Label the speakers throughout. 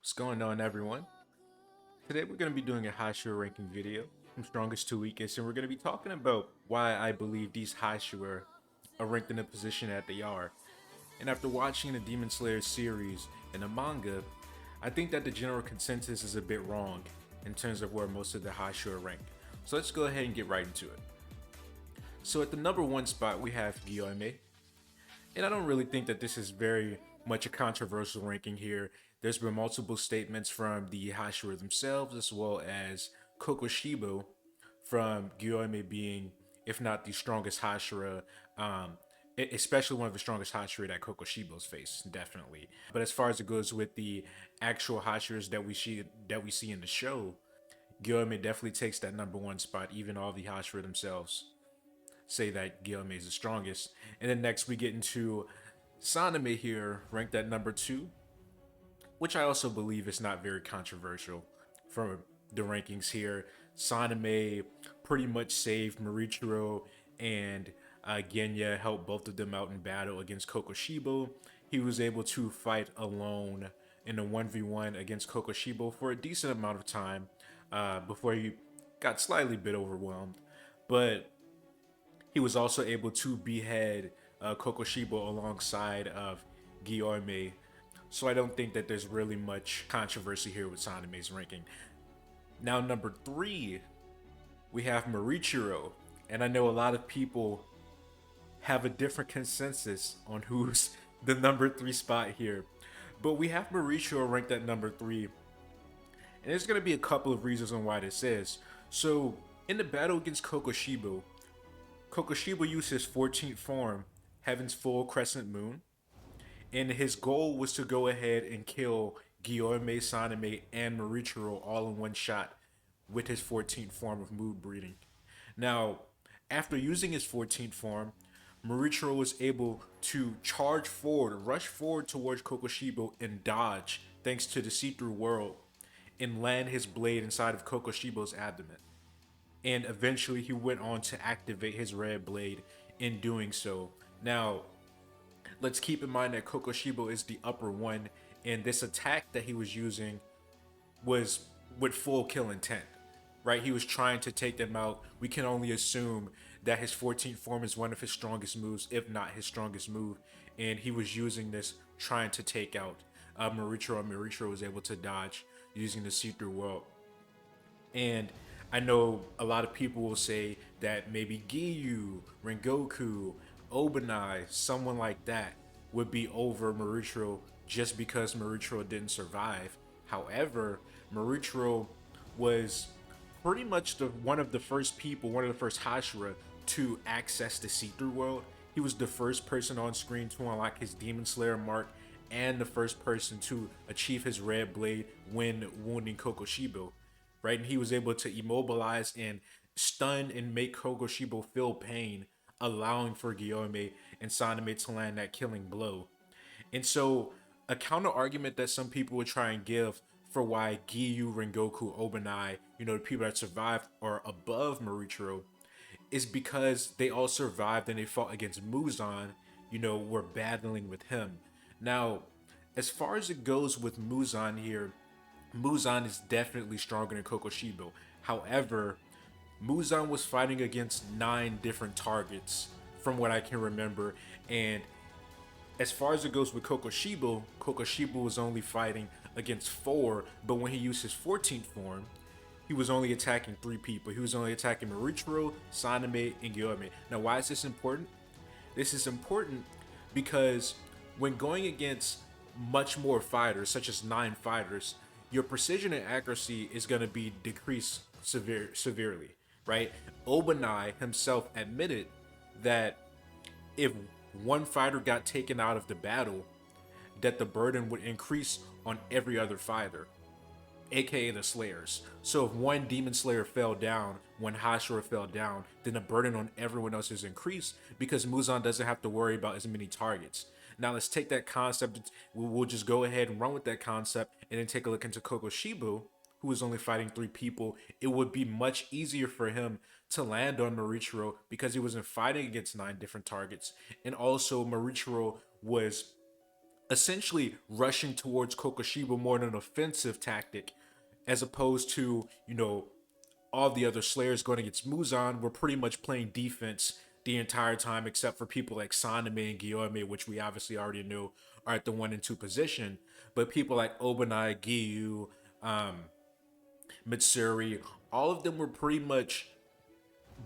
Speaker 1: What's going on, everyone? Today we're going to be doing a Hashira ranking video from strongest to weakest, and we're going to be talking about why I believe these Hashira are ranked in the position that they are. And after watching the Demon Slayer series and the manga, I think that the general consensus is a bit wrong in terms of where most of the Hashira rank. So let's go ahead and get right into it. So at the number one spot, we have Guillaume. And I don't really think that this is very much a controversial ranking here. There's been multiple statements from the Hashira themselves, as well as Kokoshibo from Guillaume being, if not the strongest Hashira, especially one of the strongest Hashira that Kokoshibo's faced, definitely. But as far as it goes with the actual Hashiras that we see in the show, Guillaume definitely takes that number one spot. Even all the Hashira themselves say that Guillaume is the strongest. And then next we get into Saname here, ranked at number two, which I also believe is not very controversial for the rankings here. Saname pretty much saved Marichiro and Genya, helped both of them out in battle against Kokoshibo. He was able to fight alone in a 1v1 against Kokoshibo for a decent amount of time before he got slightly bit overwhelmed. But he was also able to behead Kokoshibo alongside of Guillaume. So I don't think that there's really much controversy here with Saname's ranking. Now, number three, we have Marichiro. And I know a lot of people have a different consensus on who's the number three spot here. But we have Marichiro ranked at number three. And there's going to be a couple of reasons on why this is. So, in the battle against Kokoshibo, Kokoshibo used his 14th form, Heaven's Full Crescent Moon, and his goal was to go ahead and kill Guillaume, Saname, and Marichiro all in one shot with his 14th form of mood breeding. Now, after using his 14th form, Marichiro was able to charge forward, rush forward towards Kokoshibo and dodge thanks to the see-through world and land his blade inside of Kokoshibo's abdomen. And eventually he went on to activate his red blade in doing so. Now, let's keep in mind that Kokoshibo is the upper one, and this attack that he was using was with full kill intent, right? He was trying to take them out. We can only assume that his 14th form is one of his strongest moves, if not his strongest move, and he was using this trying to take out Marichiro, and Marichiro was able to dodge using the see-through world. And I know a lot of people will say that maybe Giyu, Rengoku, Obanai, someone like that would be over Maruchiro just because Maruchiro didn't survive. However, Maruchiro was pretty much one of the first people, one of the first Hashira to access the see-through world. He was the first person on screen to unlock his Demon Slayer mark and the first person to achieve his red blade when wounding Kokoshibo, right? And he was able to immobilize and stun and make Kokoshibo feel pain, allowing for Guillaume and Saname to land that killing blow. And so, a counter argument that some people would try and give for why Giyu, Rengoku, Obanai, the people that survived are above Marichiro, is because they all survived and they fought against Muzan, were battling with him. Now, as far as it goes with Muzan here, Muzan is definitely stronger than Kokoshibo. However, Muzan was fighting against 9 different targets from what I can remember. And as far as it goes with Kokoshibo, Kokoshibo was only fighting against 4, but when he used his 14th form, he was only attacking 3 people. He was only attacking Marichiro, Saname, and Guillaume. Now, why is this important? This is important because when going against much more fighters, such as 9 fighters, your precision and accuracy is going to be decreased severely, right? Obanai himself admitted that if one fighter got taken out of the battle, that the burden would increase on every other fighter, aka the Slayers. So if one Demon Slayer fell down, one Hashira fell down, then the burden on everyone else is increased because Muzan doesn't have to worry about as many targets. Now let's take that concept, we'll just go ahead and run with that concept and then take a look into Kokoshibo, who was only fighting 3 people. It would be much easier for him to land on Marichiro because he wasn't fighting against 9 different targets. And also Marichiro was essentially rushing towards Kokoshiba more in an offensive tactic, as opposed to, all the other Slayers going against Muzan were pretty much playing defense the entire time, except for people like Saname and Gyome, which we obviously already knew are at the 1 and 2 position. But people like Obanai, Giyu, Mitsuri, all of them were pretty much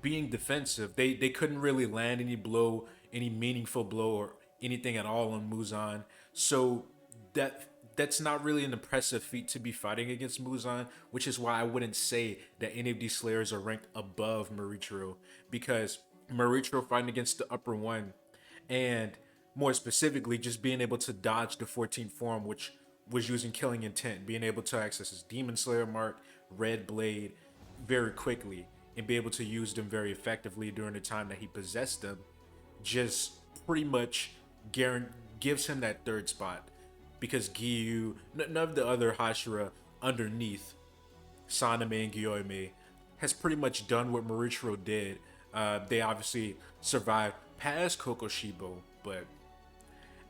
Speaker 1: being defensive. They couldn't really land any blow, any meaningful blow or anything at all on Muzan. So that that's not really an impressive feat to be fighting against Muzan, which is why I wouldn't say that any of these Slayers are ranked above Marichiro, because Marichiro fighting against the upper one, and more specifically just being able to dodge the 14th form, which was using killing intent, being able to access his Demon Slayer mark, Red Blade very quickly, and be able to use them very effectively during the time that he possessed them, just pretty much gives him that third spot. Because Giyu, none of the other Hashira underneath Saname and Gyoime has pretty much done what Marichiro did. They obviously survived past Kokoshibo, but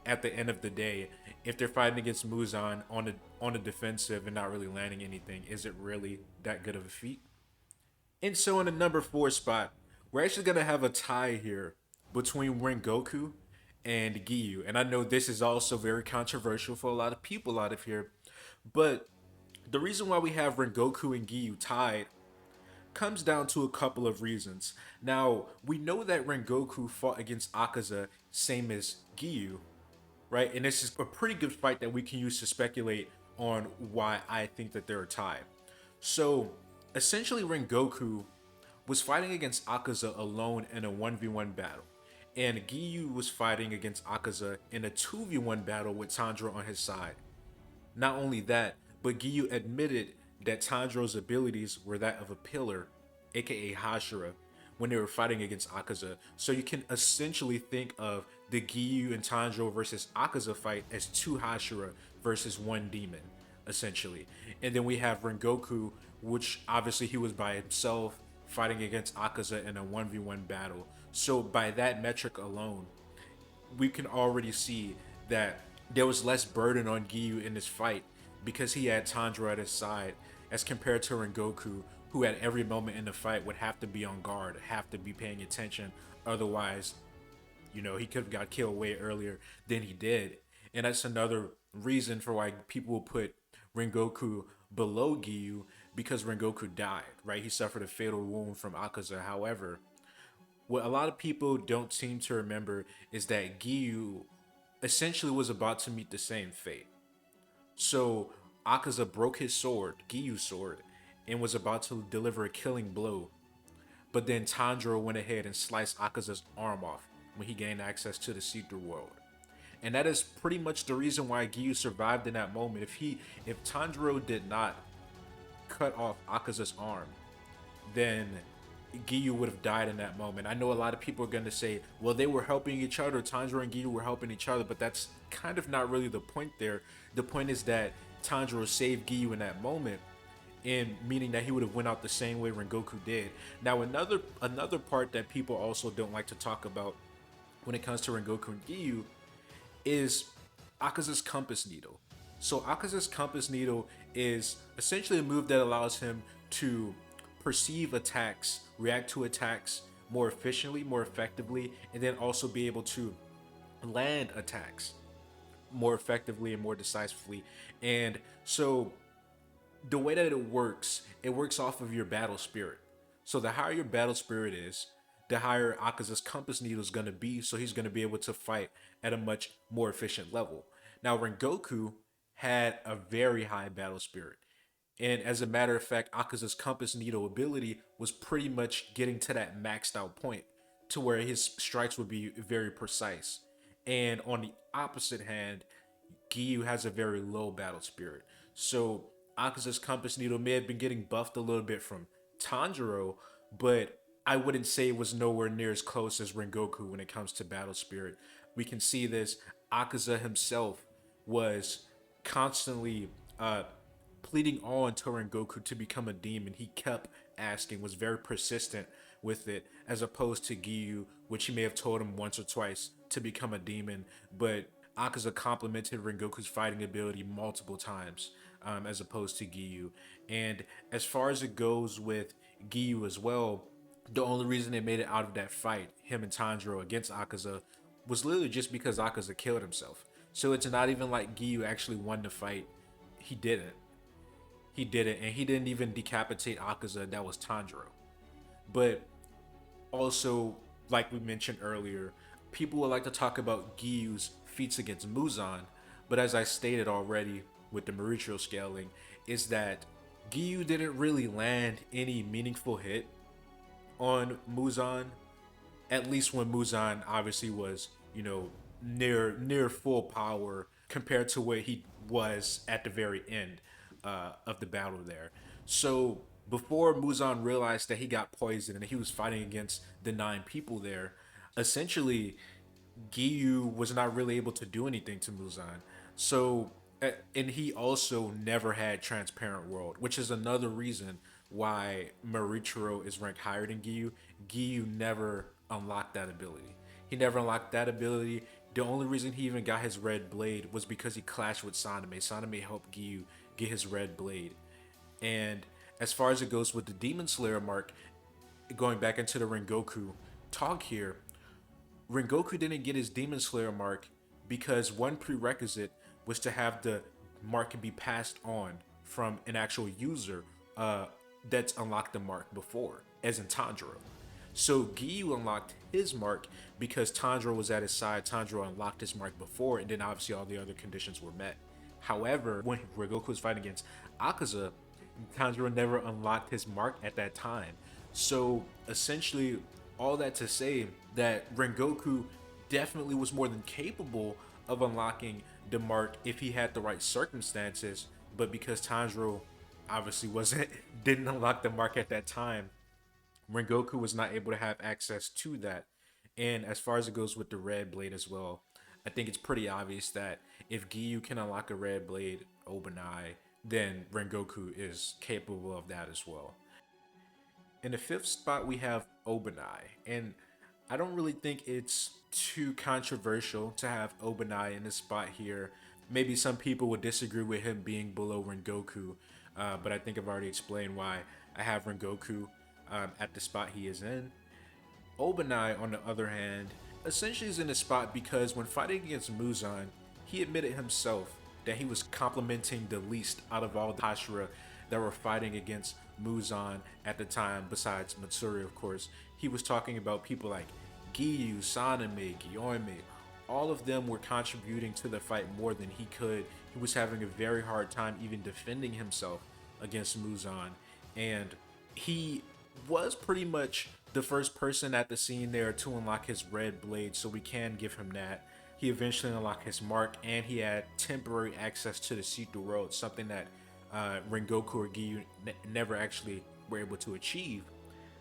Speaker 1: at the end of the day, if they're fighting against Muzan on a defensive and not really landing anything, is it really that good of a feat? And so in the number 4 spot, we're actually gonna have a tie here between Rengoku and Giyu. And I know this is also very controversial for a lot of people out of here, but the reason why we have Rengoku and Giyu tied comes down to a couple of reasons. Now, we know that Rengoku fought against Akaza, same as Giyu, right? And this is a pretty good fight that we can use to speculate on why I think that they're a tie. So, essentially, Rengoku was fighting against Akaza alone in a 1v1 battle. And Giyu was fighting against Akaza in a 2v1 battle with Tanjiro on his side. Not only that, but Giyu admitted that Tanjiro's abilities were that of a pillar, aka Hashira, when they were fighting against Akaza. So you can essentially think of the Giyu and Tanjiro versus Akaza fight as two Hashira versus one demon, essentially. And then we have Rengoku, which obviously he was by himself fighting against Akaza in a 1v1 battle. So by that metric alone, we can already see that there was less burden on Giyu in this fight because he had Tanjiro at his side as compared to Rengoku, who at every moment in the fight would have to be on guard, have to be paying attention. Otherwise, he could have got killed way earlier than he did. And that's another reason for why people will put Rengoku below Giyu, because Rengoku died, right? He suffered a fatal wound from Akaza. However, what a lot of people don't seem to remember is that Giyu essentially was about to meet the same fate. So Akaza broke his sword, Giyu's sword, and was about to deliver a killing blow. But then Tanjiro went ahead and sliced Akaza's arm off when he gained access to the see-through world. And that is pretty much the reason why Giyu survived in that moment. If Tanjiro did not cut off Akaza's arm, then Giyu would have died in that moment. I know a lot of people are going to say, well, they were helping each other. Tanjiro and Giyu were helping each other, but that's kind of not really the point there. The point is that Tanjiro saved Giyu in that moment, and meaning that he would have went out the same way Rengoku did. Now, another part that people also don't like to talk about when it comes to Rengoku and Giyu is Akaza's compass needle. So Akaza's compass needle is essentially a move that allows him to perceive attacks, react to attacks more efficiently, more effectively, and then also be able to land attacks more effectively and more decisively. And so the way that it works off of your battle spirit. So the higher your battle spirit is, the higher Akaza's compass needle is going to be, so he's going to be able to fight at a much more efficient level. Now, Rengoku had a very high battle spirit. And as a matter of fact, Akaza's compass needle ability was pretty much getting to that maxed out point to where his strikes would be very precise. And on the opposite hand, Giyu has a very low battle spirit. So Akaza's compass needle may have been getting buffed a little bit from Tanjiro, but I wouldn't say it was nowhere near as close as Rengoku when it comes to battle spirit. We can see this. Akaza himself was constantly pleading on to Rengoku to become a demon. He kept asking, was very persistent with it, as opposed to Giyu, which he may have told him once or twice to become a demon, but Akaza complemented Rengoku's fighting ability multiple times, as opposed to Giyu. And as far as it goes with Giyu as well, the only reason they made it out of that fight, him and Tanjiro against Akaza, was literally just because Akaza killed himself. So it's not even like Giyu actually won the fight. He didn't. He didn't, and he didn't even decapitate Akaza. That was Tanjiro. But also, like we mentioned earlier, people would like to talk about Giyu's feats against Muzan, but as I stated already with the Mauricio scaling, is that Giyu didn't really land any meaningful hit on Muzan, at least when Muzan obviously was, near full power compared to where he was at the very end of the battle there. So before Muzan realized that he got poisoned and he was fighting against the 9 people there, essentially Giyu was not really able to do anything to Muzan. So, and he also never had Transparent World, which is another reason why Marichiro is ranked higher than Giyu. Giyu never unlocked that ability. He never unlocked that ability. The only reason he even got his red blade was because he clashed with Saname. Saname helped Giyu get his red blade. And as far as it goes with the Demon Slayer mark, going back into the Rengoku talk here, Rengoku didn't get his Demon Slayer mark because one prerequisite was to have the mark be passed on from an actual user that's unlocked the mark before, as in Tanjiro. So Giyu unlocked his mark because Tanjiro was at his side. Tanjiro unlocked his mark before, and then obviously all the other conditions were met. However, when Rengoku was fighting against Akaza, Tanjiro never unlocked his mark at that time. So essentially, all that to say that Rengoku definitely was more than capable of unlocking the mark if he had the right circumstances, but because Tanjiro obviously wasn't didn't unlock the mark at that time, Rengoku was not able to have access to that. And as far as it goes with the red blade as well, I think it's pretty obvious that if Giyu can unlock a red blade, Obanai, then Rengoku is capable of that as well. In the 5th spot, we have Obanai, and I don't really think it's too controversial to have Obanai in this spot here. Maybe some people would disagree with him being below Rengoku, but I think I've already explained why I have Rengoku at the spot he is in. Obanai, on the other hand, essentially is in the spot because when fighting against Muzan, he admitted himself that he was complimenting the least out of all the Hashira that were fighting against Muzan at the time, besides Matsuri, of course. He was talking about people like Giyu, Saname, Gyoime. All of them were contributing to the fight more than he could. He was having a very hard time even defending himself against Muzan. And he was pretty much the first person at the scene there to unlock his red blade, so we can give him that. He eventually unlocked his mark, and he had temporary access to the see-through world, something that Rengoku or Giyu never actually were able to achieve.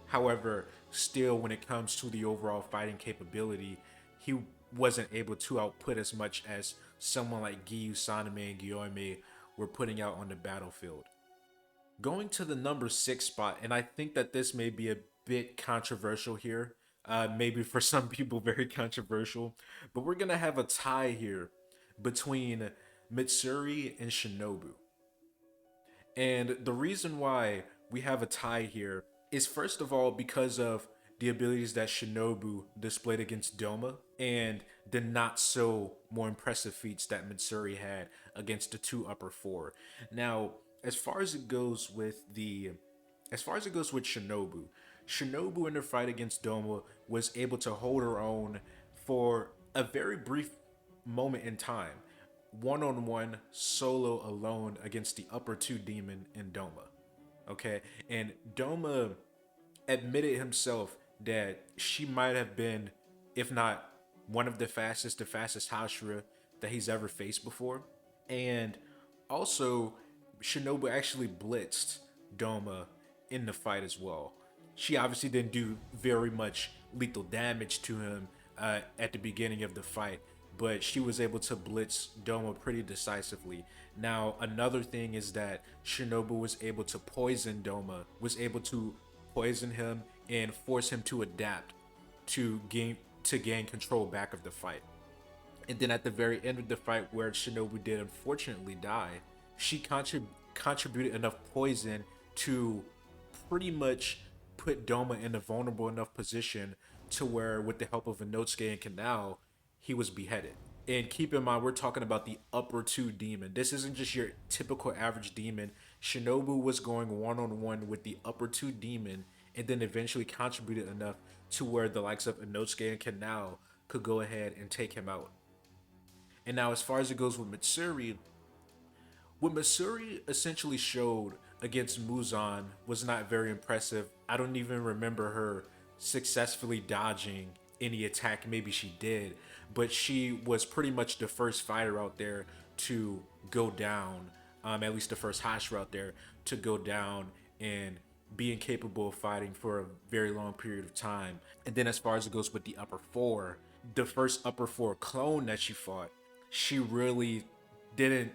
Speaker 1: However, still, when it comes to the overall fighting capability, he wasn't able to output as much as someone like Giyu, Saname, and Gyoime were putting out on the battlefield. Going to the number 6 spot, and I think that this may be a bit controversial here. Maybe for some people, very controversial. But we're going to have a tie here between Mitsuri and Shinobu. And the reason why we have a tie here is first of all because of the abilities that Shinobu displayed against Doma and the not so more impressive feats that Mitsuri had against the 2 upper 4. Now, as far as it goes with Shinobu, Shinobu in the fight against Doma was able to hold her own for a very brief moment in time, one-on-one, solo, alone against the upper 2 demon in Doma. Okay, and Doma admitted himself that she might have been, if not one of the fastest Hashira that he's ever faced before. And also, Shinobu actually blitzed Doma in the fight as well. She obviously didn't do very much lethal damage to him at the beginning of the fight, but she was able to blitz Doma pretty decisively. Now, another thing is that Shinobu was able to poison Doma, was able to poison him and force him to adapt to gain control back of the fight. And then at the very end of the fight, where Shinobu did unfortunately die, she contributed enough poison to pretty much put Doma in a vulnerable enough position to where, with the help of Inosuke and Kanao, he was beheaded. And keep in mind, we're talking about the upper two demon. This isn't just your typical average demon. Shinobu was going one on one with the upper two demon, and then eventually contributed enough to where the likes of Inosuke and Kanao could go ahead and take him out. And now, as far as it goes with Mitsuri, what Missouri essentially showed against Muzan was not very impressive. I don't even remember her successfully dodging any attack. Maybe she did, but she was pretty much the first fighter out there to go down, at least the first Hashira out there to go down and be incapable of fighting for a very long period of time. And then, as far as it goes with the upper four, the first upper four clone that she fought, she really didn't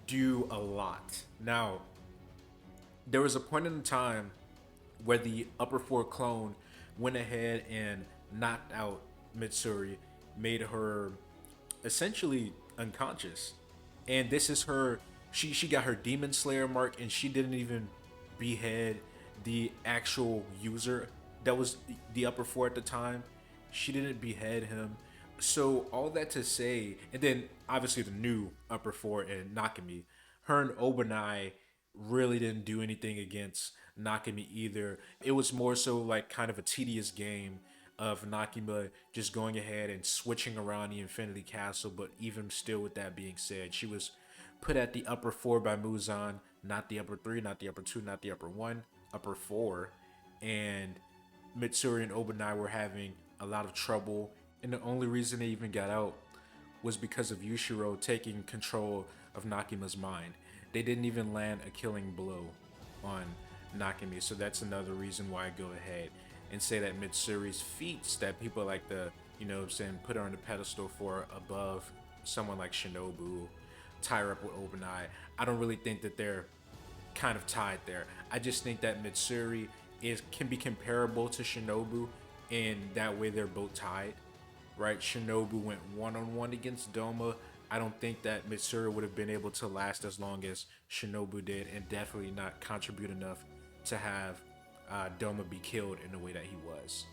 Speaker 1: do a lot. Now, there was a point in time where the upper four clone went ahead and knocked out Mitsuri, made her essentially unconscious. And this is her, she got her Demon Slayer mark, and she didn't even behead the actual user that was the upper four at the time. She didn't behead him. So all that to say, and then obviously the new upper four and Nakami, her and Obanai really didn't do anything against Nakami either. It was more so like kind of a tedious game of Nakima just going ahead and switching around the Infinity Castle. But even still, with that being said, she was put at the upper four by Muzan, not the upper three, not the upper two, not the upper one, upper four. And Mitsuri and Obanai were having a lot of trouble. And the only reason they even got out was because of Yushiro taking control of Nakima's mind. They didn't even land a killing blow on Nakami, so that's another reason why I go ahead and say that Mitsuri's feats that people like to, put her on the pedestal for above someone like Shinobu, tie her up with Obanai. I don't really think that they're kind of tied there. I just think that Mitsuri can be comparable to Shinobu, and that way they're both tied, right? Shinobu went one on one against Doma. I don't think that Mitsuri would have been able to last as long as Shinobu did, and definitely not contribute enough to have Doma be killed in the way that he was.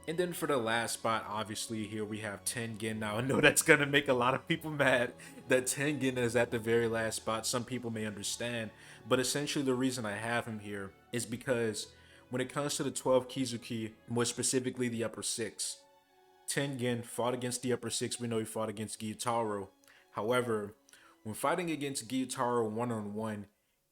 Speaker 1: And then for the last spot, obviously here we have Tengen. Now I know that's gonna make a lot of people mad that Tengen is at the very last spot. Some people may understand, but essentially the reason I have him here is because when it comes to the 12 Kizuki, more specifically the upper six, Tengen fought against the upper six. We know he fought against Gyutaro. However, when fighting against Gyutaro one on one,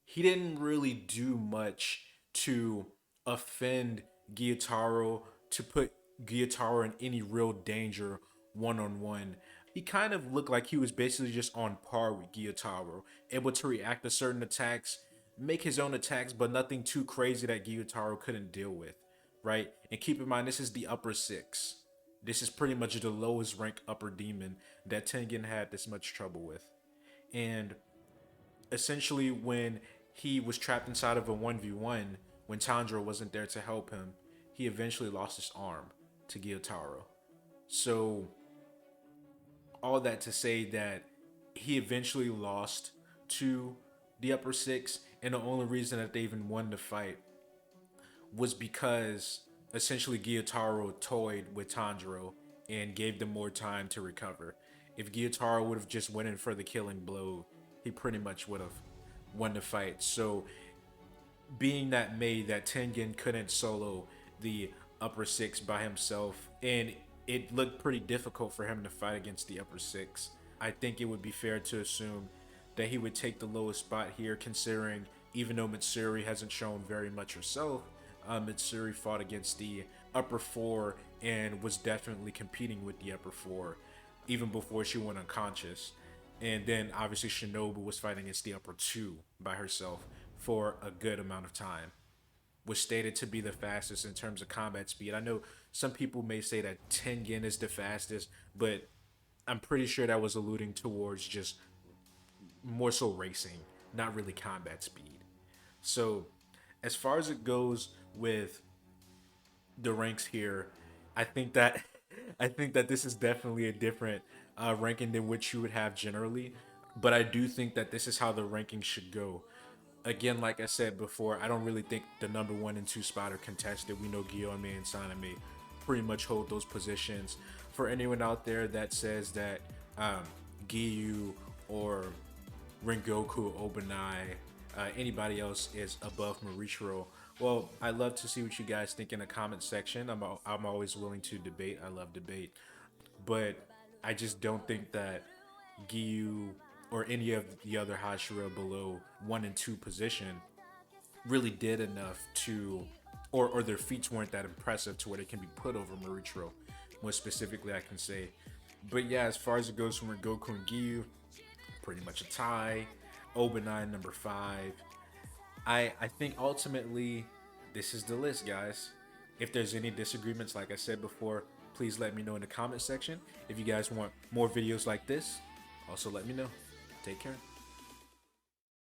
Speaker 1: he didn't really do much to offend Gyutaro, to put Gyutaro in any real danger one on one. He kind of looked like he was basically just on par with Gyutaro, able to react to certain attacks, make his own attacks, but nothing too crazy that Gyutaro couldn't deal with, right? And keep in mind, this is the upper six. This is pretty much the lowest rank upper demon that Tengen had this much trouble with. And essentially, when he was trapped inside of a 1v1, when Tanjiro wasn't there to help him, he eventually lost his arm to Gyotaro. So, all that to say that he eventually lost to the upper six, and the only reason that they even won the fight was because essentially Gyotaro toyed with Tanjiro and gave them more time to recover. If Gyotaro would have just went in for the killing blow, he pretty much would have won the fight. So, being that made that Tengen couldn't solo the upper six by himself, and it looked pretty difficult for him to fight against the upper six, I think it would be fair to assume that he would take the lowest spot here, considering even though Mitsuri hasn't shown very much herself, Mitsuri fought against the upper four and was definitely competing with the upper four even before she went unconscious. And then obviously Shinobu was fighting against the upper two by herself for a good amount of time. Was stated to be the fastest in terms of combat speed. I know some people may say that Tengen is the fastest, but I'm pretty sure that was alluding towards just more so racing, not really combat speed. So, as far as it goes with the ranks here, I think that I think that this is definitely a different ranking than what you would have generally. But I do think that this is how the ranking should go. Again, like I said before, I don't really think the number 1 and 2 spot are contested. We know Guillaume and Saname pretty much hold those positions. For anyone out there that says that Giyu or Rengoku, Obanai, anybody else is above Marichiro, well, I'd love to see what you guys think in the comment section. I'm always willing to debate. I love debate. But I just don't think that Giyu or any of the other Hashira below 1 and 2 position really did enough to, or their feats weren't that impressive to where they can be put over Marichiro. More specifically, I can say. But yeah, as far as it goes from Goku and Giyu, pretty much a tie. Obanai number 5. I think ultimately this is the list, guys. If there's any disagreements, like I said before, please let me know in the comment section. If you guys want more videos like this, also let me know. Take care.